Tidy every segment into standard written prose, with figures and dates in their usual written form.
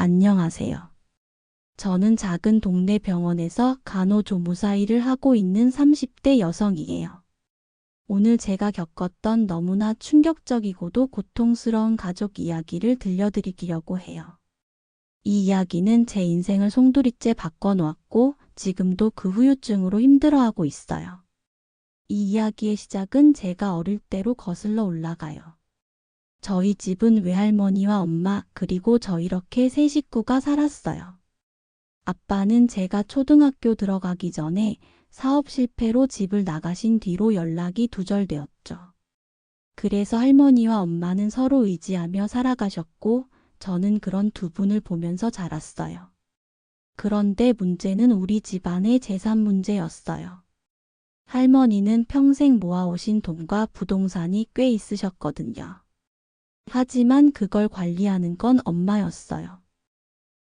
안녕하세요. 저는 작은 동네 병원에서 간호조무사 일을 하고 있는 30대 여성이에요. 오늘 제가 겪었던 너무나 충격적이고도 고통스러운 가족 이야기를 들려드리려고 해요. 이 이야기는 제 인생을 송두리째 바꿔놓았고 지금도 그 후유증으로 힘들어하고 있어요. 이 이야기의 시작은 제가 어릴 때로 거슬러 올라가요. 저희 집은 외할머니와 엄마 그리고 저 이렇게 세 식구가 살았어요. 아빠는 제가 초등학교 들어가기 전에 사업 실패로 집을 나가신 뒤로 연락이 두절되었죠. 그래서 할머니와 엄마는 서로 의지하며 살아가셨고 저는 그런 두 분을 보면서 자랐어요. 그런데 문제는 우리 집안의 재산 문제였어요. 할머니는 평생 모아오신 돈과 부동산이 꽤 있으셨거든요. 하지만 그걸 관리하는 건 엄마였어요.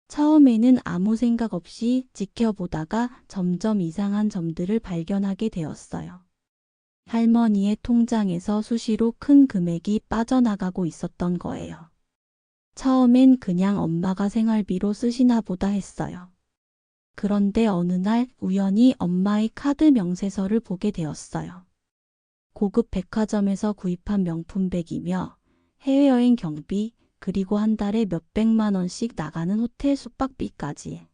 처음에는 아무 생각 없이 지켜보다가 점점 이상한 점들을 발견하게 되었어요. 할머니의 통장에서 수시로 큰 금액이 빠져나가고 있었던 거예요. 처음엔 그냥 엄마가 생활비로 쓰시나 보다 했어요. 그런데 어느 날 우연히 엄마의 카드 명세서를 보게 되었어요. 고급 백화점에서 구입한 명품백이며 해외여행 경비, 그리고 한 달에 몇백만 원씩 나가는 호텔 숙박비까지.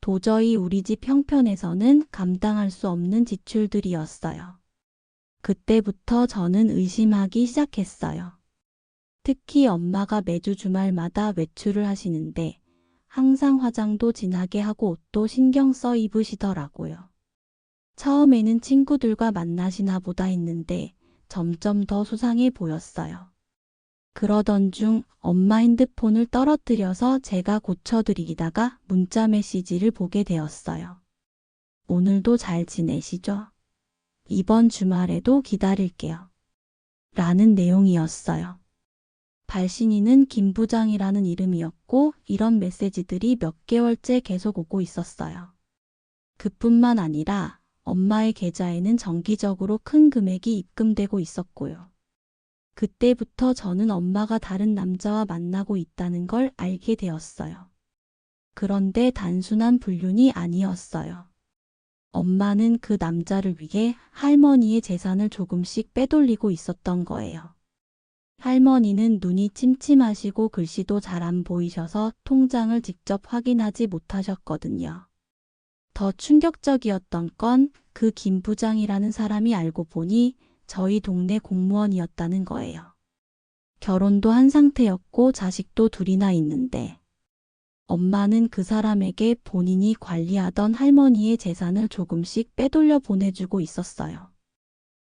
도저히 우리 집 형편에서는 감당할 수 없는 지출들이었어요. 그때부터 저는 의심하기 시작했어요. 특히 엄마가 매주 주말마다 외출을 하시는데 항상 화장도 진하게 하고 옷도 신경 써 입으시더라고요. 처음에는 친구들과 만나시나 보다 했는데 점점 더 수상해 보였어요. 그러던 중 엄마 핸드폰을 떨어뜨려서 제가 고쳐드리다가 문자 메시지를 보게 되었어요. 오늘도 잘 지내시죠? 이번 주말에도 기다릴게요. 라는 내용이었어요. 발신인은 김 부장이라는 이름이었고 이런 메시지들이 몇 개월째 계속 오고 있었어요. 그뿐만 아니라 엄마의 계좌에는 정기적으로 큰 금액이 입금되고 있었고요. 그때부터 저는 엄마가 다른 남자와 만나고 있다는 걸 알게 되었어요. 그런데 단순한 불륜이 아니었어요. 엄마는 그 남자를 위해 할머니의 재산을 조금씩 빼돌리고 있었던 거예요. 할머니는 눈이 침침하시고 글씨도 잘 안 보이셔서 통장을 직접 확인하지 못하셨거든요. 더 충격적이었던 건 그 김 부장이라는 사람이 알고 보니 저희 동네 공무원이었다는 거예요. 결혼도 한 상태였고 자식도 둘이나 있는데 엄마는 그 사람에게 본인이 관리하던 할머니의 재산을 조금씩 빼돌려 보내주고 있었어요.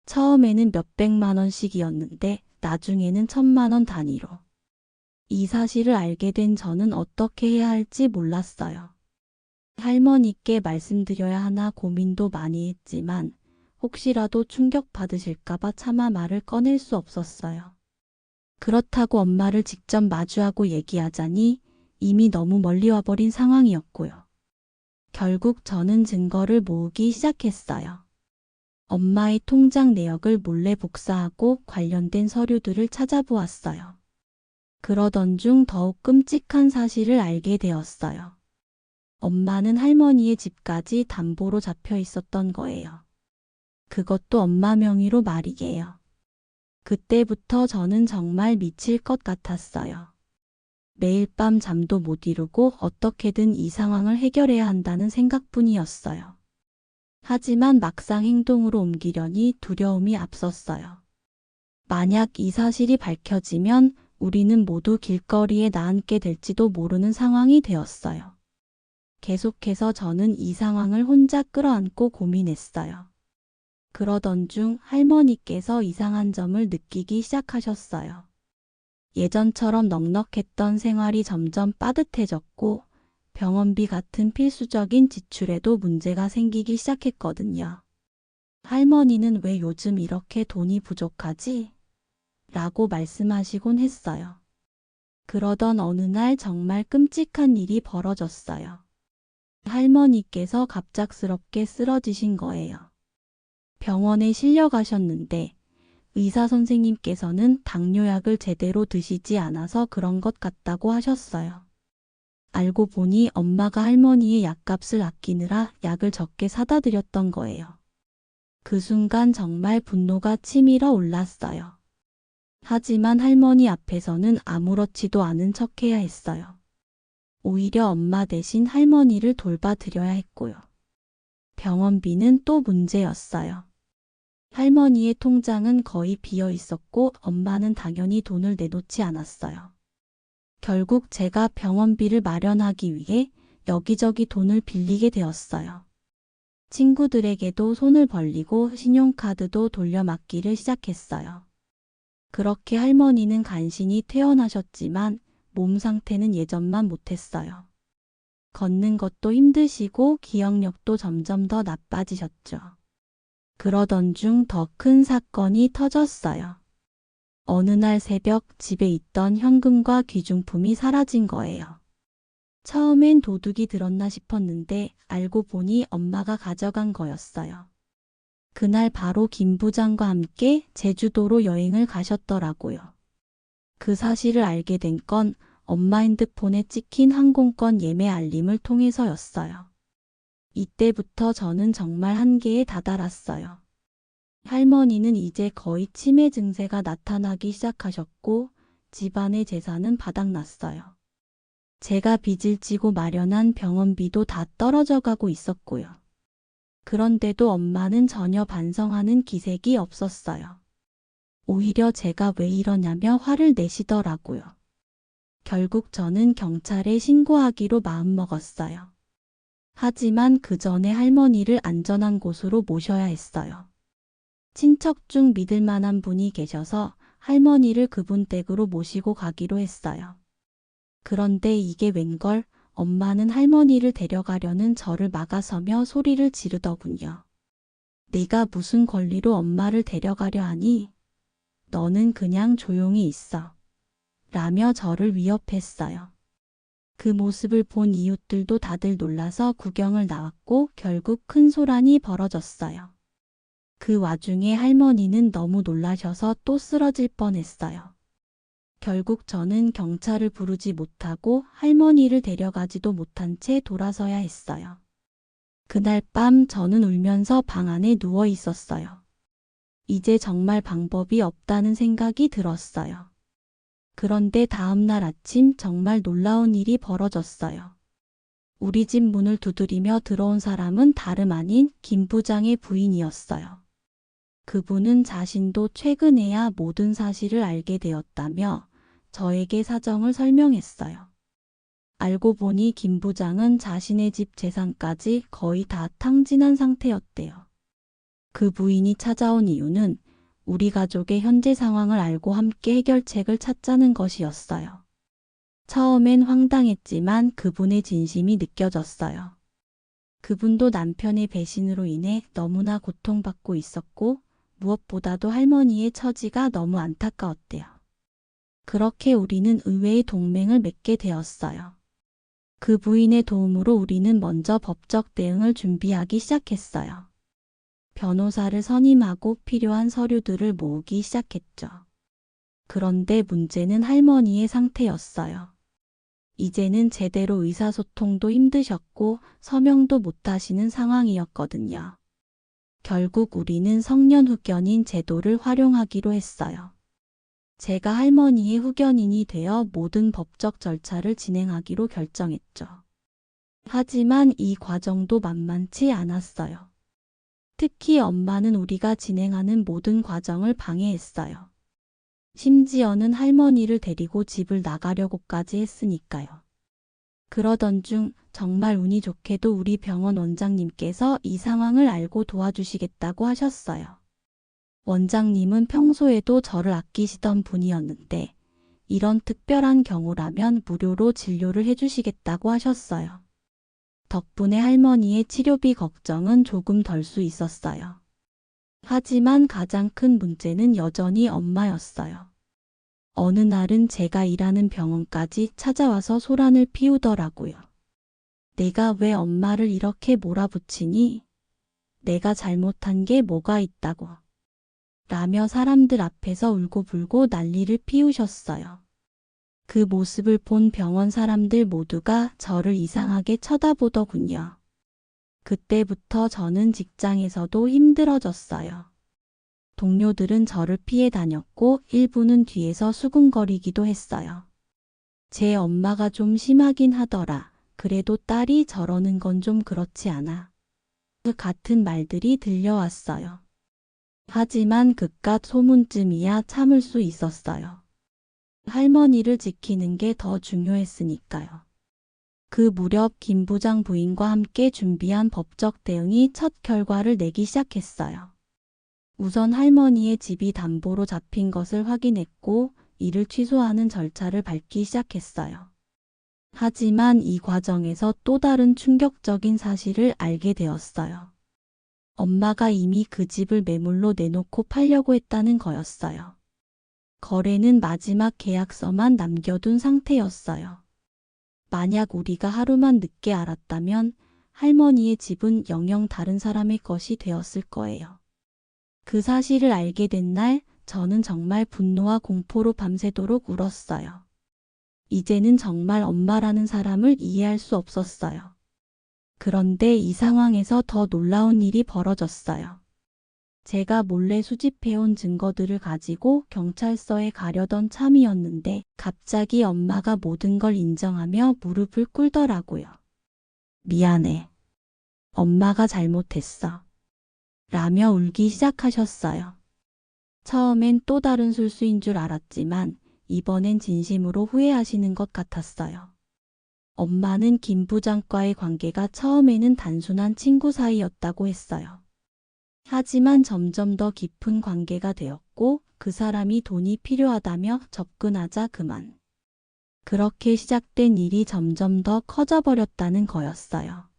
처음에는 몇백만 원씩이었는데 나중에는 1,000만 원 단위로. 이 사실을 알게 된 저는 어떻게 해야 할지 몰랐어요. 할머니께 말씀드려야 하나 고민도 많이 했지만 혹시라도 충격받으실까봐 차마 말을 꺼낼 수 없었어요. 그렇다고 엄마를 직접 마주하고 얘기하자니 이미 너무 멀리 와버린 상황이었고요. 결국 저는 증거를 모으기 시작했어요. 엄마의 통장 내역을 몰래 복사하고 관련된 서류들을 찾아보았어요. 그러던 중 더욱 끔찍한 사실을 알게 되었어요. 엄마는 할머니의 집까지 담보로 잡혀 있었던 거예요. 그것도 엄마 명의로 말이에요. 그때부터 저는 정말 미칠 것 같았어요. 매일 밤 잠도 못 이루고 어떻게든 이 상황을 해결해야 한다는 생각뿐이었어요. 하지만 막상 행동으로 옮기려니 두려움이 앞섰어요. 만약 이 사실이 밝혀지면 우리는 모두 길거리에 나앉게 될지도 모르는 상황이 되었어요. 계속해서 저는 이 상황을 혼자 끌어안고 고민했어요. 그러던 중 할머니께서 이상한 점을 느끼기 시작하셨어요. 예전처럼 넉넉했던 생활이 점점 빠듯해졌고 병원비 같은 필수적인 지출에도 문제가 생기기 시작했거든요. 할머니는 왜 요즘 이렇게 돈이 부족하지? 라고 말씀하시곤 했어요. 그러던 어느 날 정말 끔찍한 일이 벌어졌어요. 할머니께서 갑작스럽게 쓰러지신 거예요. 병원에 실려가셨는데 의사 선생님께서는 당뇨약을 제대로 드시지 않아서 그런 것 같다고 하셨어요. 알고 보니 엄마가 할머니의 약값을 아끼느라 약을 적게 사다 드렸던 거예요. 그 순간 정말 분노가 치밀어 올랐어요. 하지만 할머니 앞에서는 아무렇지도 않은 척해야 했어요. 오히려 엄마 대신 할머니를 돌봐드려야 했고요. 병원비는 또 문제였어요. 할머니의 통장은 거의 비어 있었고 엄마는 당연히 돈을 내놓지 않았어요. 결국 제가 병원비를 마련하기 위해 여기저기 돈을 빌리게 되었어요. 친구들에게도 손을 벌리고 신용카드도 돌려막기를 시작했어요. 그렇게 할머니는 간신히 퇴원하셨지만 몸 상태는 예전만 못했어요. 걷는 것도 힘드시고 기억력도 점점 더 나빠지셨죠. 그러던 중 더 큰 사건이 터졌어요. 어느 날 새벽 집에 있던 현금과 귀중품이 사라진 거예요. 처음엔 도둑이 들었나 싶었는데 알고 보니 엄마가 가져간 거였어요. 그날 바로 김 부장과 함께 제주도로 여행을 가셨더라고요. 그 사실을 알게 된 건 엄마 핸드폰에 찍힌 항공권 예매 알림을 통해서였어요. 이때부터 저는 정말 한계에 다다랐어요. 할머니는 이제 거의 치매 증세가 나타나기 시작하셨고 집안의 재산은 바닥났어요. 제가 빚을 지고 마련한 병원비도 다 떨어져 가고 있었고요. 그런데도 엄마는 전혀 반성하는 기색이 없었어요. 오히려 제가 왜 이러냐며 화를 내시더라고요. 결국 저는 경찰에 신고하기로 마음먹었어요. 하지만 그 전에 할머니를 안전한 곳으로 모셔야 했어요. 친척 중 믿을 만한 분이 계셔서 할머니를 그분 댁으로 모시고 가기로 했어요. 그런데 이게 웬걸, 엄마는 할머니를 데려가려는 저를 막아서며 소리를 지르더군요. 네가 무슨 권리로 엄마를 데려가려 하니? 너는 그냥 조용히 있어. 라며 저를 위협했어요. 그 모습을 본 이웃들도 다들 놀라서 구경을 나왔고 결국 큰 소란이 벌어졌어요. 그 와중에 할머니는 너무 놀라셔서 또 쓰러질 뻔했어요. 결국 저는 경찰을 부르지 못하고 할머니를 데려가지도 못한 채 돌아서야 했어요. 그날 밤 저는 울면서 방 안에 누워 있었어요. 이제 정말 방법이 없다는 생각이 들었어요. 그런데 다음 날 아침 정말 놀라운 일이 벌어졌어요. 우리 집 문을 두드리며 들어온 사람은 다름 아닌 김 부장의 부인이었어요. 그분은 자신도 최근에야 모든 사실을 알게 되었다며 저에게 사정을 설명했어요. 알고 보니 김 부장은 자신의 집 재산까지 거의 다 탕진한 상태였대요. 그 부인이 찾아온 이유는 우리 가족의 현재 상황을 알고 함께 해결책을 찾자는 것이었어요. 처음엔 황당했지만 그분의 진심이 느껴졌어요. 그분도 남편의 배신으로 인해 너무나 고통받고 있었고 무엇보다도 할머니의 처지가 너무 안타까웠대요. 그렇게 우리는 의외의 동맹을 맺게 되었어요. 그 부인의 도움으로 우리는 먼저 법적 대응을 준비하기 시작했어요. 변호사를 선임하고 필요한 서류들을 모으기 시작했죠. 그런데 문제는 할머니의 상태였어요. 이제는 제대로 의사소통도 힘드셨고 서명도 못하시는 상황이었거든요. 결국 우리는 성년 후견인 제도를 활용하기로 했어요. 제가 할머니의 후견인이 되어 모든 법적 절차를 진행하기로 결정했죠. 하지만 이 과정도 만만치 않았어요. 특히 엄마는 우리가 진행하는 모든 과정을 방해했어요. 심지어는 할머니를 데리고 집을 나가려고까지 했으니까요. 그러던 중 정말 운이 좋게도 우리 병원 원장님께서 이 상황을 알고 도와주시겠다고 하셨어요. 원장님은 평소에도 저를 아끼시던 분이었는데 이런 특별한 경우라면 무료로 진료를 해주시겠다고 하셨어요. 덕분에 할머니의 치료비 걱정은 조금 덜 수 있었어요. 하지만 가장 큰 문제는 여전히 엄마였어요. 어느 날은 제가 일하는 병원까지 찾아와서 소란을 피우더라고요. 내가 왜 엄마를 이렇게 몰아붙이니? 내가 잘못한 게 뭐가 있다고. 라며 사람들 앞에서 울고불고 난리를 피우셨어요. 그 모습을 본 병원 사람들 모두가 저를 이상하게 쳐다보더군요. 그때부터 저는 직장에서도 힘들어졌어요. 동료들은 저를 피해 다녔고 일부는 뒤에서 수군거리기도 했어요. 제 엄마가 좀 심하긴 하더라. 그래도 딸이 저러는 건 좀 그렇지 않아. 그 같은 말들이 들려왔어요. 하지만 그깟 소문쯤이야 참을 수 있었어요. 할머니를 지키는 게 더 중요했으니까요. 그 무렵 김 부장 부인과 함께 준비한 법적 대응이 첫 결과를 내기 시작했어요. 우선 할머니의 집이 담보로 잡힌 것을 확인했고 이를 취소하는 절차를 밟기 시작했어요. 하지만 이 과정에서 또 다른 충격적인 사실을 알게 되었어요. 엄마가 이미 그 집을 매물로 내놓고 팔려고 했다는 거였어요. 거래는 마지막 계약서만 남겨둔 상태였어요. 만약 우리가 하루만 늦게 알았다면 할머니의 집은 영영 다른 사람의 것이 되었을 거예요. 그 사실을 알게 된 날, 저는 정말 분노와 공포로 밤새도록 울었어요. 이제는 정말 엄마라는 사람을 이해할 수 없었어요. 그런데 이 상황에서 더 놀라운 일이 벌어졌어요. 제가 몰래 수집해온 증거들을 가지고 경찰서에 가려던 참이었는데 갑자기 엄마가 모든 걸 인정하며 무릎을 꿇더라고요. 미안해. 엄마가 잘못했어. 라며 울기 시작하셨어요. 처음엔 또 다른 술수인 줄 알았지만 이번엔 진심으로 후회하시는 것 같았어요. 엄마는 김 부장과의 관계가 처음에는 단순한 친구 사이였다고 했어요. 하지만 점점 더 깊은 관계가 되었고 그 사람이 돈이 필요하다며 접근하자 그만. 그렇게 시작된 일이 점점 더 커져버렸다는 거였어요.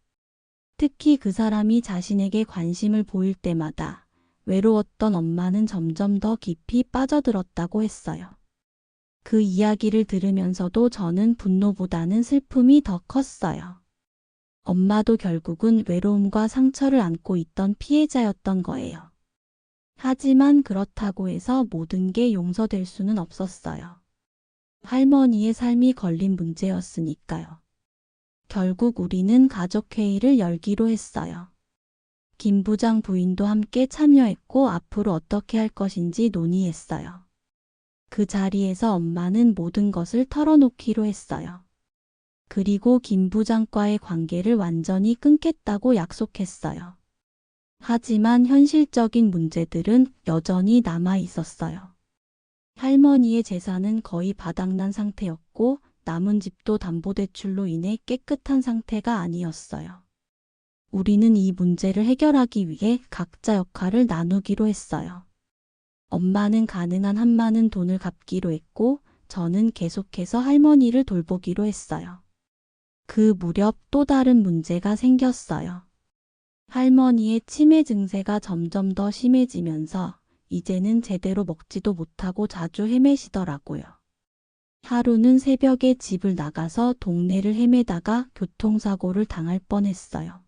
특히 그 사람이 자신에게 관심을 보일 때마다 외로웠던 엄마는 점점 더 깊이 빠져들었다고 했어요. 그 이야기를 들으면서도 저는 분노보다는 슬픔이 더 컸어요. 엄마도 결국은 외로움과 상처를 안고 있던 피해자였던 거예요. 하지만 그렇다고 해서 모든 게 용서될 수는 없었어요. 할머니의 삶이 걸린 문제였으니까요. 결국 우리는 가족회의를 열기로 했어요. 김 부장 부인도 함께 참여했고 앞으로 어떻게 할 것인지 논의했어요. 그 자리에서 엄마는 모든 것을 털어놓기로 했어요. 그리고 김 부장과의 관계를 완전히 끊겠다고 약속했어요. 하지만 현실적인 문제들은 여전히 남아 있었어요. 할머니의 재산은 거의 바닥난 상태였고 남은 집도 담보대출로 인해 깨끗한 상태가 아니었어요. 우리는 이 문제를 해결하기 위해 각자 역할을 나누기로 했어요. 엄마는 가능한 한 많은 돈을 갚기로 했고 저는 계속해서 할머니를 돌보기로 했어요. 그 무렵 또 다른 문제가 생겼어요. 할머니의 치매 증세가 점점 더 심해지면서 이제는 제대로 먹지도 못하고 자주 헤매시더라고요. 하루는 새벽에 집을 나가서 동네를 헤매다가 교통사고를 당할 뻔했어요.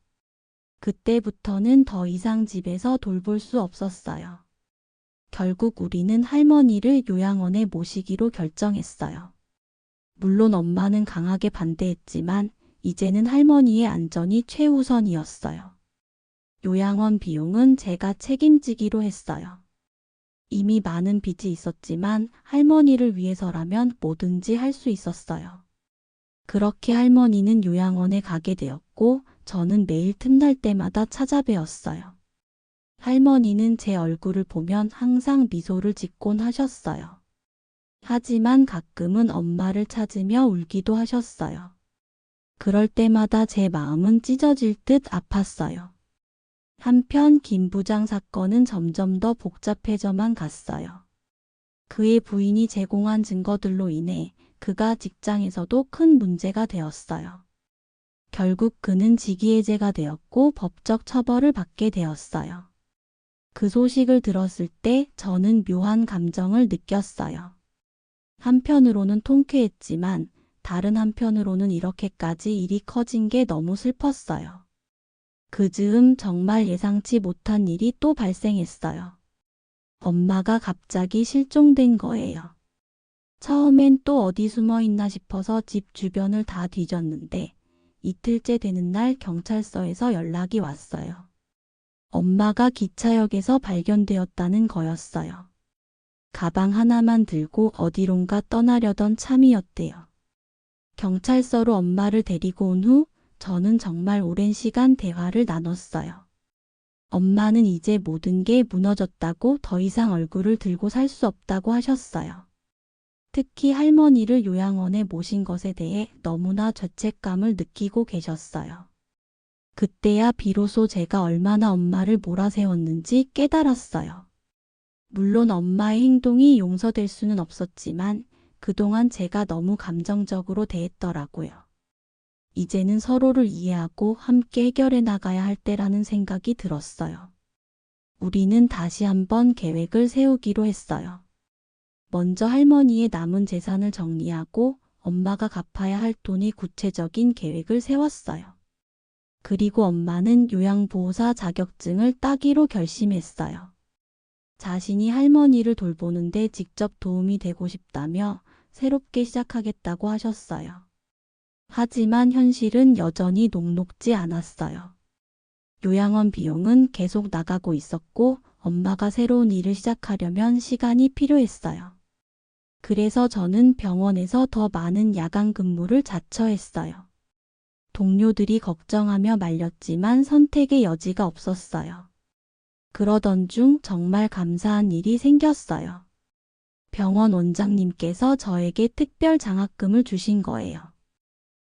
그때부터는 더 이상 집에서 돌볼 수 없었어요. 결국 우리는 할머니를 요양원에 모시기로 결정했어요. 물론 엄마는 강하게 반대했지만 이제는 할머니의 안전이 최우선이었어요. 요양원 비용은 제가 책임지기로 했어요. 이미 많은 빚이 있었지만 할머니를 위해서라면 뭐든지 할 수 있었어요. 그렇게 할머니는 요양원에 가게 되었고 저는 매일 틈날 때마다 찾아뵈었어요. 할머니는 제 얼굴을 보면 항상 미소를 짓곤 하셨어요. 하지만 가끔은 엄마를 찾으며 울기도 하셨어요. 그럴 때마다 제 마음은 찢어질 듯 아팠어요. 한편 김 부장 사건은 점점 더 복잡해져만 갔어요. 그의 부인이 제공한 증거들로 인해 그가 직장에서도 큰 문제가 되었어요. 결국 그는 직위해제가 되었고 법적 처벌을 받게 되었어요. 그 소식을 들었을 때 저는 묘한 감정을 느꼈어요. 한편으로는 통쾌했지만 다른 한편으로는 이렇게까지 일이 커진 게 너무 슬펐어요. 그 즈음 정말 예상치 못한 일이 또 발생했어요. 엄마가 갑자기 실종된 거예요. 처음엔 또 어디 숨어 있나 싶어서 집 주변을 다 뒤졌는데 이틀째 되는 날 경찰서에서 연락이 왔어요. 엄마가 기차역에서 발견되었다는 거였어요. 가방 하나만 들고 어디론가 떠나려던 참이었대요. 경찰서로 엄마를 데리고 온 후 저는 정말 오랜 시간 대화를 나눴어요. 엄마는 이제 모든 게 무너졌다고 더 이상 얼굴을 들고 살 수 없다고 하셨어요. 특히 할머니를 요양원에 모신 것에 대해 너무나 죄책감을 느끼고 계셨어요. 그때야 비로소 제가 얼마나 엄마를 몰아세웠는지 깨달았어요. 물론 엄마의 행동이 용서될 수는 없었지만 그동안 제가 너무 감정적으로 대했더라고요. 이제는 서로를 이해하고 함께 해결해 나가야 할 때라는 생각이 들었어요. 우리는 다시 한번 계획을 세우기로 했어요. 먼저 할머니의 남은 재산을 정리하고 엄마가 갚아야 할 돈의 구체적인 계획을 세웠어요. 그리고 엄마는 요양보호사 자격증을 따기로 결심했어요. 자신이 할머니를 돌보는데 직접 도움이 되고 싶다며 새롭게 시작하겠다고 하셨어요. 하지만 현실은 여전히 녹록지 않았어요. 요양원 비용은 계속 나가고 있었고 엄마가 새로운 일을 시작하려면 시간이 필요했어요. 그래서 저는 병원에서 더 많은 야간 근무를 자처했어요. 동료들이 걱정하며 말렸지만 선택의 여지가 없었어요. 그러던 중 정말 감사한 일이 생겼어요. 병원 원장님께서 저에게 특별 장학금을 주신 거예요.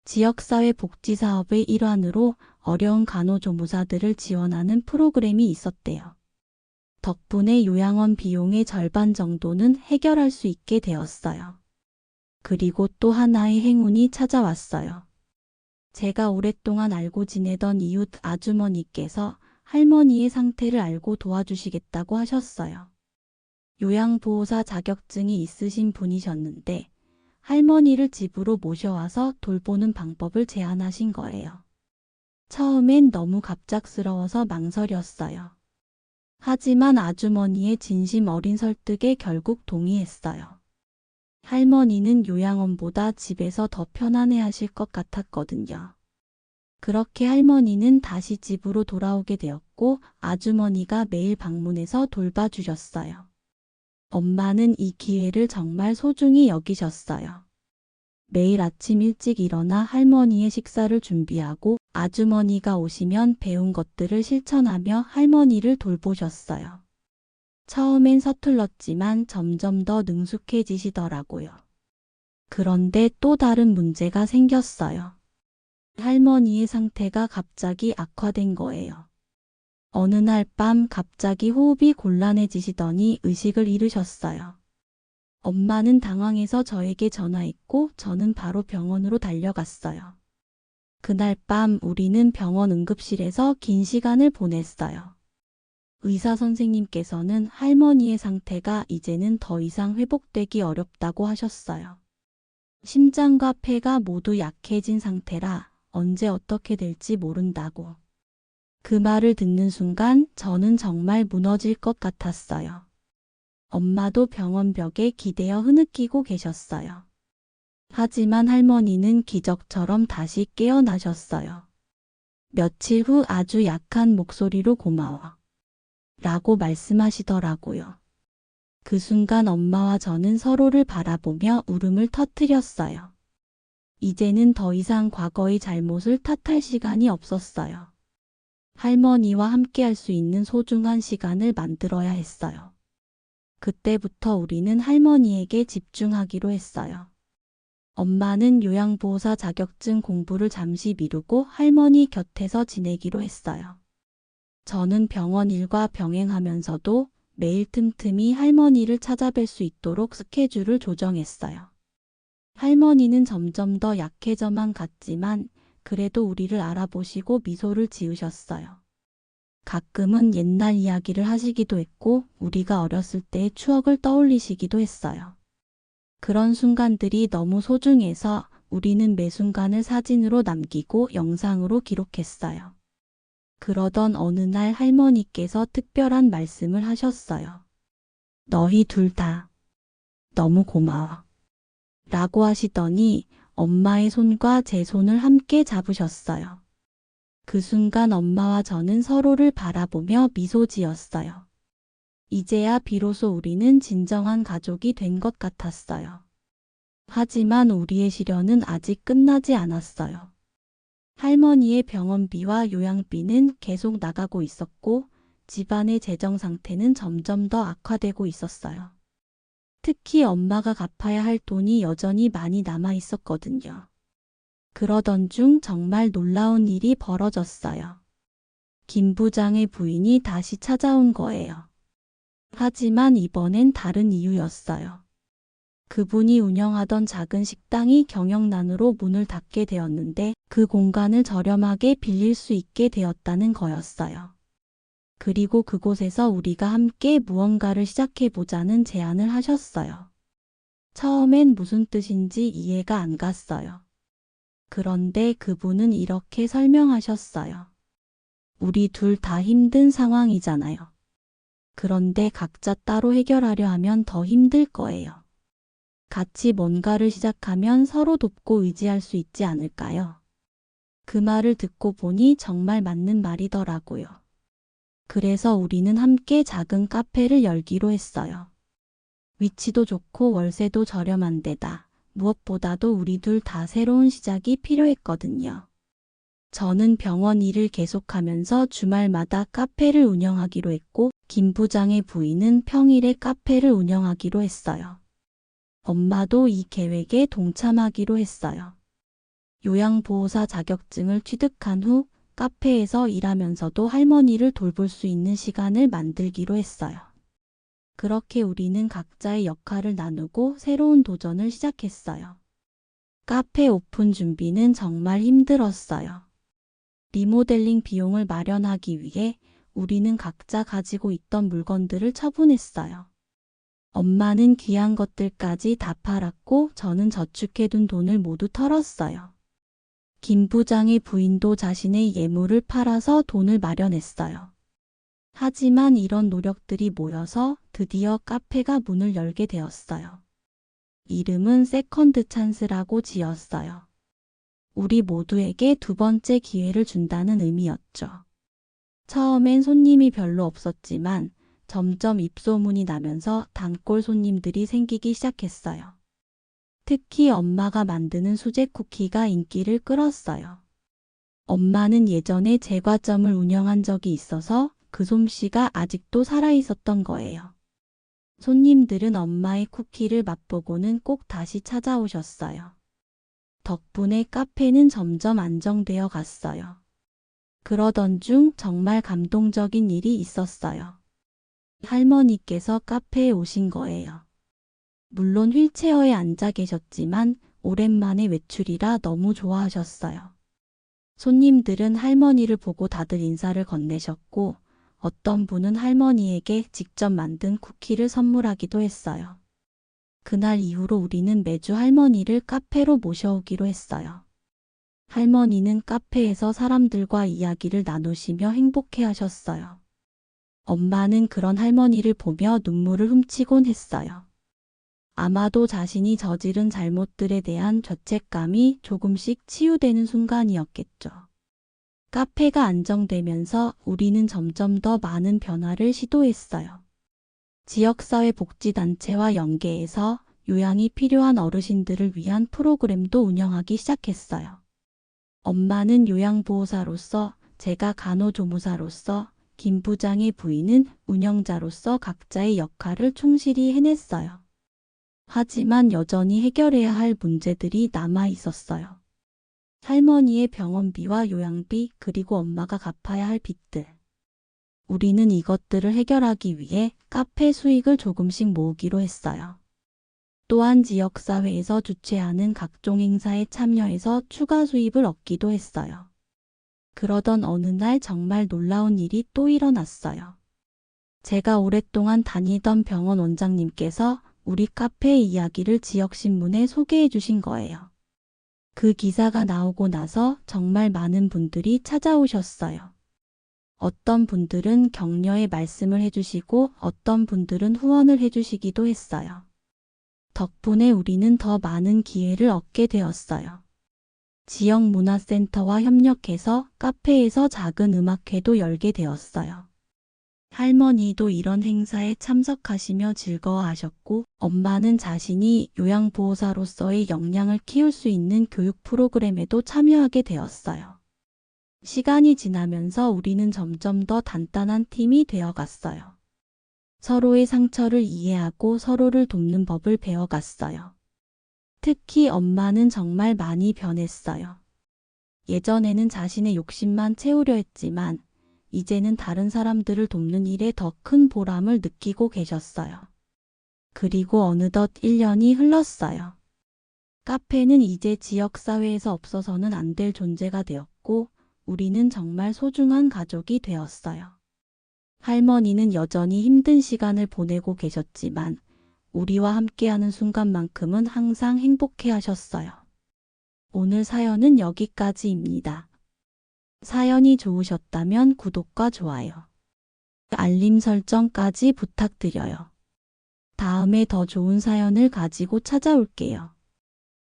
지역사회 복지사업의 일환으로 어려운 간호조무사들을 지원하는 프로그램이 있었대요. 덕분에 요양원 비용의 절반 정도는 해결할 수 있게 되었어요. 그리고 또 하나의 행운이 찾아왔어요. 제가 오랫동안 알고 지내던 이웃 아주머니께서 할머니의 상태를 알고 도와주시겠다고 하셨어요. 요양보호사 자격증이 있으신 분이셨는데 할머니를 집으로 모셔와서 돌보는 방법을 제안하신 거예요. 처음엔 너무 갑작스러워서 망설였어요. 하지만 아주머니의 진심 어린 설득에 결국 동의했어요. 할머니는 요양원보다 집에서 더 편안해하실 것 같았거든요. 그렇게 할머니는 다시 집으로 돌아오게 되었고 아주머니가 매일 방문해서 돌봐주셨어요. 엄마는 이 기회를 정말 소중히 여기셨어요. 매일 아침 일찍 일어나 할머니의 식사를 준비하고 아주머니가 오시면 배운 것들을 실천하며 할머니를 돌보셨어요. 처음엔 서툴렀지만 점점 더 능숙해지시더라고요. 그런데 또 다른 문제가 생겼어요. 할머니의 상태가 갑자기 악화된 거예요. 어느 날 밤 갑자기 호흡이 곤란해지시더니 의식을 잃으셨어요. 엄마는 당황해서 저에게 전화했고 저는 바로 병원으로 달려갔어요. 그날 밤 우리는 병원 응급실에서 긴 시간을 보냈어요. 의사 선생님께서는 할머니의 상태가 이제는 더 이상 회복되기 어렵다고 하셨어요. 심장과 폐가 모두 약해진 상태라 언제 어떻게 될지 모른다고. 그 말을 듣는 순간 저는 정말 무너질 것 같았어요. 엄마도 병원 벽에 기대어 흐느끼고 계셨어요. 하지만 할머니는 기적처럼 다시 깨어나셨어요. 며칠 후 아주 약한 목소리로 고마워 라고 말씀하시더라고요. 그 순간 엄마와 저는 서로를 바라보며 울음을 터뜨렸어요. 이제는 더 이상 과거의 잘못을 탓할 시간이 없었어요. 할머니와 함께 할 수 있는 소중한 시간을 만들어야 했어요. 그때부터 우리는 할머니에게 집중하기로 했어요. 엄마는 요양보호사 자격증 공부를 잠시 미루고 할머니 곁에서 지내기로 했어요. 저는 병원 일과 병행하면서도 매일 틈틈이 할머니를 찾아뵐 수 있도록 스케줄을 조정했어요. 할머니는 점점 더 약해져만 갔지만 그래도 우리를 알아보시고 미소를 지으셨어요. 가끔은 옛날 이야기를 하시기도 했고 우리가 어렸을 때의 추억을 떠올리시기도 했어요. 그런 순간들이 너무 소중해서 우리는 매 순간을 사진으로 남기고 영상으로 기록했어요. 그러던 어느 날 할머니께서 특별한 말씀을 하셨어요. 너희 둘 다 너무 고마워. 라고 하시더니 엄마의 손과 제 손을 함께 잡으셨어요. 그 순간 엄마와 저는 서로를 바라보며 미소 지었어요. 이제야 비로소 우리는 진정한 가족이 된 것 같았어요. 하지만 우리의 시련은 아직 끝나지 않았어요. 할머니의 병원비와 요양비는 계속 나가고 있었고 집안의 재정 상태는 점점 더 악화되고 있었어요. 특히 엄마가 갚아야 할 돈이 여전히 많이 남아 있었거든요. 그러던 중 정말 놀라운 일이 벌어졌어요. 김 부장의 부인이 다시 찾아온 거예요. 하지만 이번엔 다른 이유였어요. 그분이 운영하던 작은 식당이 경영난으로 문을 닫게 되었는데 그 공간을 저렴하게 빌릴 수 있게 되었다는 거였어요. 그리고 그곳에서 우리가 함께 무언가를 시작해보자는 제안을 하셨어요. 처음엔 무슨 뜻인지 이해가 안 갔어요. 그런데 그분은 이렇게 설명하셨어요. 우리 둘 다 힘든 상황이잖아요. 그런데 각자 따로 해결하려 하면 더 힘들 거예요. 같이 뭔가를 시작하면 서로 돕고 의지할 수 있지 않을까요? 그 말을 듣고 보니 정말 맞는 말이더라고요. 그래서 우리는 함께 작은 카페를 열기로 했어요. 위치도 좋고 월세도 저렴한 데다 무엇보다도 우리 둘 다 새로운 시작이 필요했거든요. 저는 병원 일을 계속하면서 주말마다 카페를 운영하기로 했고 김 부장의 부인은 평일에 카페를 운영하기로 했어요. 엄마도 이 계획에 동참하기로 했어요. 요양보호사 자격증을 취득한 후 카페에서 일하면서도 할머니를 돌볼 수 있는 시간을 만들기로 했어요. 그렇게 우리는 각자의 역할을 나누고 새로운 도전을 시작했어요. 카페 오픈 준비는 정말 힘들었어요. 리모델링 비용을 마련하기 위해 우리는 각자 가지고 있던 물건들을 처분했어요. 엄마는 귀한 것들까지 다 팔았고 저는 저축해둔 돈을 모두 털었어요. 김 부장의 부인도 자신의 예물을 팔아서 돈을 마련했어요. 하지만 이런 노력들이 모여서 드디어 카페가 문을 열게 되었어요. 이름은 세컨드 찬스라고 지었어요. 우리 모두에게 두 번째 기회를 준다는 의미였죠. 처음엔 손님이 별로 없었지만 점점 입소문이 나면서 단골 손님들이 생기기 시작했어요. 특히 엄마가 만드는 수제 쿠키가 인기를 끌었어요. 엄마는 예전에 제과점을 운영한 적이 있어서 그 솜씨가 아직도 살아있었던 거예요. 손님들은 엄마의 쿠키를 맛보고는 꼭 다시 찾아오셨어요. 덕분에 카페는 점점 안정되어 갔어요. 그러던 중 정말 감동적인 일이 있었어요. 할머니께서 카페에 오신 거예요. 물론 휠체어에 앉아 계셨지만 오랜만에 외출이라 너무 좋아하셨어요. 손님들은 할머니를 보고 다들 인사를 건네셨고 어떤 분은 할머니에게 직접 만든 쿠키를 선물하기도 했어요. 그날 이후로 우리는 매주 할머니를 카페로 모셔오기로 했어요. 할머니는 카페에서 사람들과 이야기를 나누시며 행복해 하셨어요. 엄마는 그런 할머니를 보며 눈물을 훔치곤 했어요. 아마도 자신이 저지른 잘못들에 대한 죄책감이 조금씩 치유되는 순간이었겠죠. 카페가 안정되면서 우리는 점점 더 많은 변화를 시도했어요. 지역사회 복지단체와 연계해서 요양이 필요한 어르신들을 위한 프로그램도 운영하기 시작했어요. 엄마는 요양보호사로서, 제가 간호조무사로서, 김 부장의 부인은 운영자로서 각자의 역할을 충실히 해냈어요. 하지만 여전히 해결해야 할 문제들이 남아 있었어요. 할머니의 병원비와 요양비, 그리고 엄마가 갚아야 할 빚들. 우리는 이것들을 해결하기 위해 카페 수익을 조금씩 모으기로 했어요. 또한 지역사회에서 주최하는 각종 행사에 참여해서 추가 수입을 얻기도 했어요. 그러던 어느 날 정말 놀라운 일이 또 일어났어요. 제가 오랫동안 다니던 병원 원장님께서 우리 카페의 이야기를 지역신문에 소개해 주신 거예요. 그 기사가 나오고 나서 정말 많은 분들이 찾아오셨어요. 어떤 분들은 격려의 말씀을 해주시고 어떤 분들은 후원을 해주시기도 했어요. 덕분에 우리는 더 많은 기회를 얻게 되었어요. 지역 문화센터와 협력해서 카페에서 작은 음악회도 열게 되었어요. 할머니도 이런 행사에 참석하시며 즐거워하셨고, 엄마는 자신이 요양보호사로서의 역량을 키울 수 있는 교육 프로그램에도 참여하게 되었어요. 시간이 지나면서 우리는 점점 더 단단한 팀이 되어갔어요. 서로의 상처를 이해하고 서로를 돕는 법을 배워갔어요. 특히 엄마는 정말 많이 변했어요. 예전에는 자신의 욕심만 채우려 했지만, 이제는 다른 사람들을 돕는 일에 더 큰 보람을 느끼고 계셨어요. 그리고 어느덧 1년이 흘렀어요. 카페는 이제 지역사회에서 없어서는 안 될 존재가 되었고, 우리는 정말 소중한 가족이 되었어요. 할머니는 여전히 힘든 시간을 보내고 계셨지만, 우리와 함께하는 순간만큼은 항상 행복해 하셨어요. 오늘 사연은 여기까지입니다. 사연이 좋으셨다면 구독과 좋아요, 알림 설정까지 부탁드려요. 다음에 더 좋은 사연을 가지고 찾아올게요.